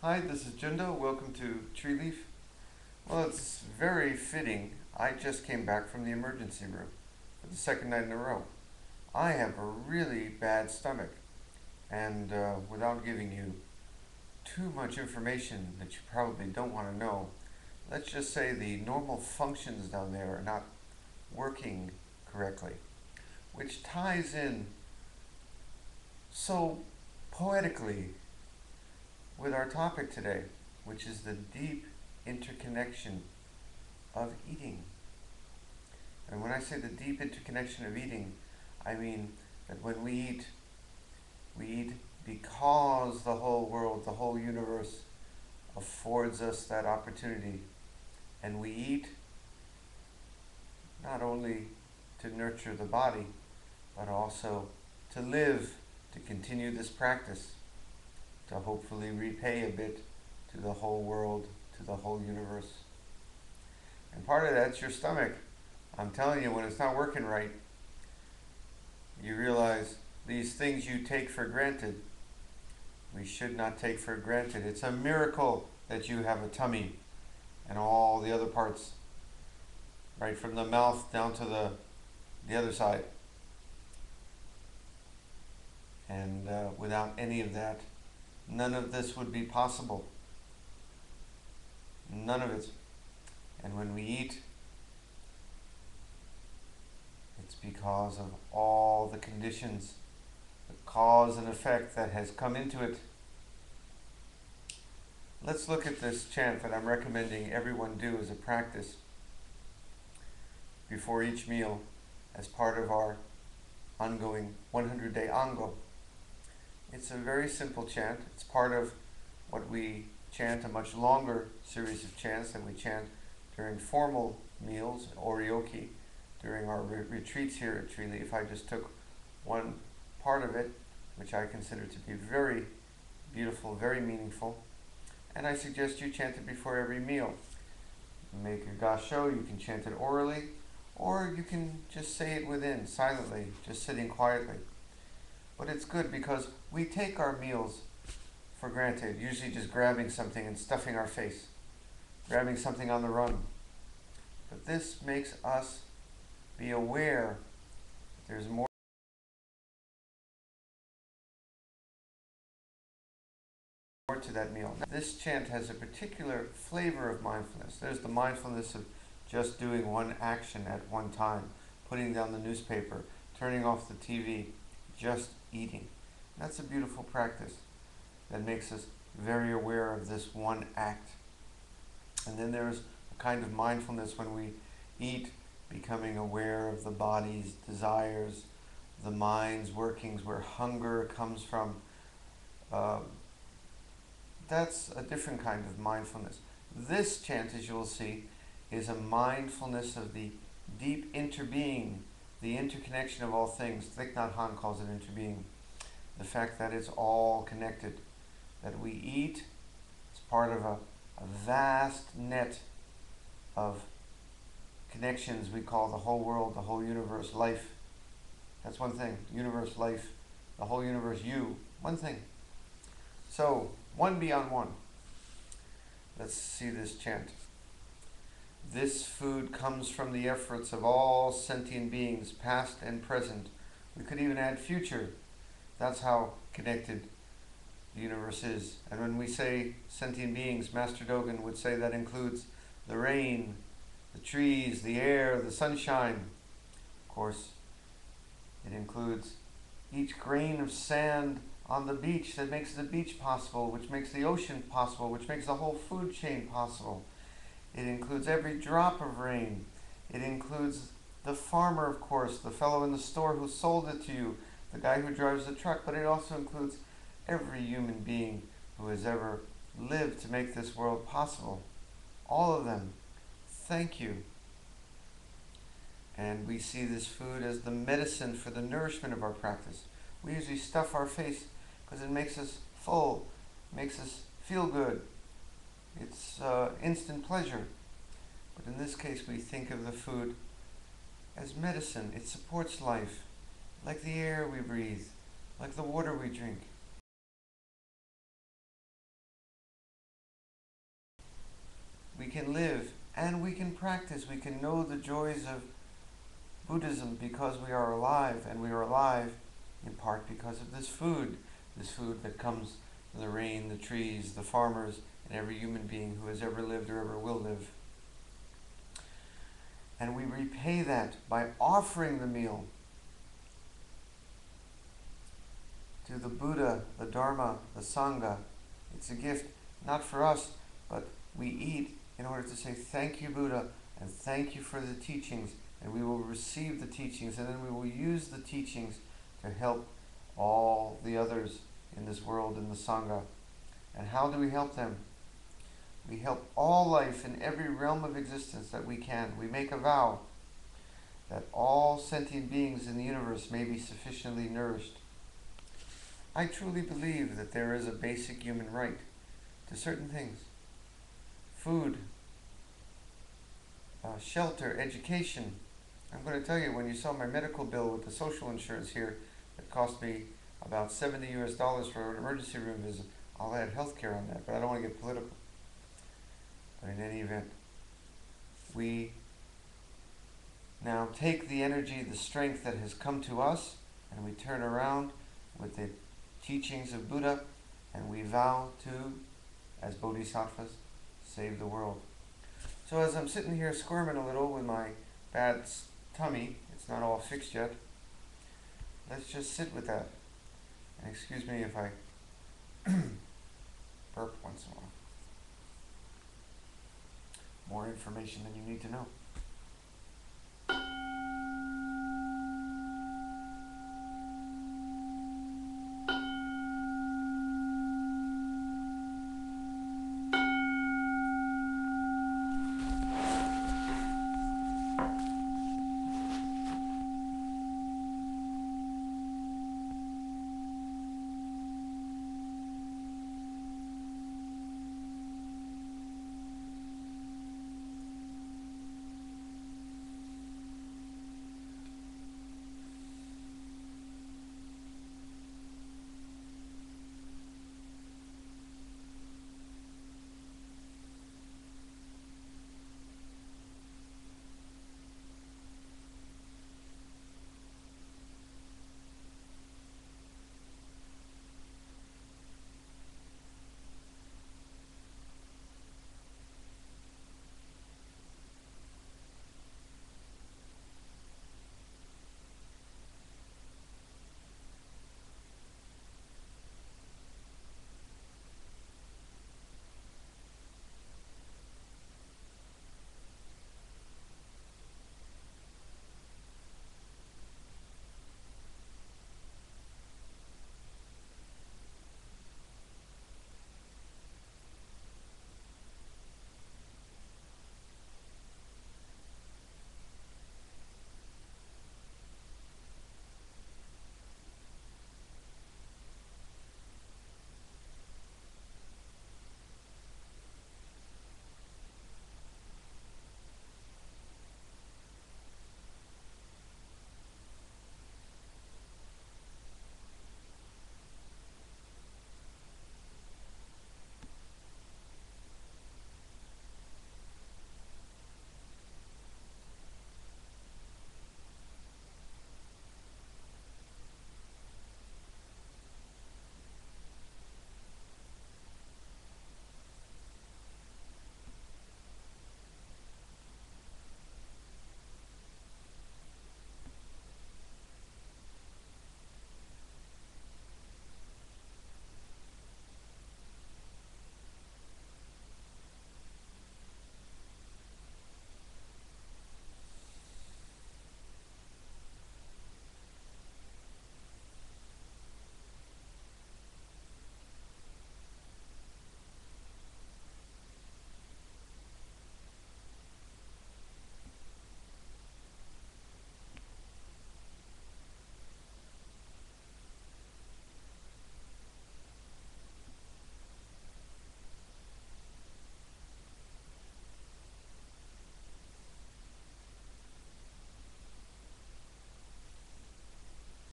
Hi, this is Junda. Welcome to Tree Leaf. Well, it's very fitting. I just came back from the emergency room for the second night in a row. I have a really bad stomach, and without giving you too much information that you probably don't want to know, let's just say the normal functions down there are not working correctly, which ties in so poetically with our topic today, which is the deep interconnection of eating. And when I say the deep interconnection of eating, I mean that when we eat because the whole world, the whole universe affords us that opportunity. And we eat not only to nurture the body, but also to live, to continue this practice, to hopefully repay a bit to the whole world, to the whole universe. And part of that's your stomach. I'm telling you, when it's not working right, you realize these things you take for granted, we should not take for granted. It's a miracle that you have a tummy and all the other parts, right from the mouth down to the other side. And without any of that, none of this would be possible. None of it. And when we eat, it's because of all the conditions, the cause and effect that has come into it. Let's look at this chant that I'm recommending everyone do as a practice before each meal as part of our ongoing 100-day Ango. It's a very simple chant. It's part of what we chant, a much longer series of chants that we chant during formal meals, oryoki, during our retreats here at Tree Leaf. I just took one part of it, which I consider to be very beautiful, very meaningful, and I suggest you chant it before every meal. Make a gasho, you can chant it orally, or you can just say it within, silently, just sitting quietly. But it's good because we take our meals for granted, usually just grabbing something and stuffing our face, grabbing something on the run. But this makes us be aware that there's more to that meal. Now, this chant has a particular flavor of mindfulness. There's the mindfulness of just doing one action at one time, putting down the newspaper, turning off the TV, just eating. That's a beautiful practice that makes us very aware of this one act. And then there's a kind of mindfulness when we eat, becoming aware of the body's desires, the mind's workings, where hunger comes from. That's a different kind of mindfulness. This chant, as you'll see, is a mindfulness of the deep interbeing, the interconnection of all things. Thich Nhat Hanh calls it interbeing. The fact that it's all connected, that we eat is part of a vast net of connections we call the whole world, the whole universe, life. That's one thing. Universe, life, the whole universe, you. One thing. So, one beyond one. Let's see this chant. This food comes from the efforts of all sentient beings, past and present. We could even add future. That's how connected the universe is. And when we say sentient beings, Master Dogen would say that includes the rain, the trees, the air, the sunshine. Of course, it includes each grain of sand on the beach that makes the beach possible, which makes the ocean possible, which makes the whole food chain possible. It includes every drop of rain. It includes the farmer, of course, the fellow in the store who sold it to you, the guy who drives the truck, but it also includes every human being who has ever lived to make this world possible. All of them. Thank you. And we see this food as the medicine for the nourishment of our practice. We usually stuff our face because it makes us full, makes us feel good. It's instant pleasure. But in this case, we think of the food as medicine. It supports life, like the air we breathe, like the water we drink. can live and we can practice. We can know the joys of Buddhism because we are alive, and we are alive in part because of this food that comes from the rain, the trees, the farmers, and every human being who has ever lived or ever will live. And we repay that by offering the meal to the Buddha, the Dharma, the Sangha. It's a gift not for us, but we eat in order to say thank you, Buddha, and thank you for the teachings, and we will receive the teachings, and then we will use the teachings to help all the others in this world, in the Sangha. And how do we help them? We help all life in every realm of existence that we can. We make a vow that all sentient beings in the universe may be sufficiently nourished. I truly believe that there is a basic human right to certain things. Food, shelter, education. I'm going to tell you, when you saw my medical bill with the social insurance here, it cost me about $70 for an emergency room visit. I'll add healthcare on that, but I don't want to get political. But in any event, we now take the energy, the strength that has come to us, and we turn around with the teachings of Buddha, and we vow to, as bodhisattvas, save the world. So as I'm sitting here squirming a little with my bad tummy, it's not all fixed yet, let's just sit with that. And excuse me if I burp once in a while. More information than you need to know.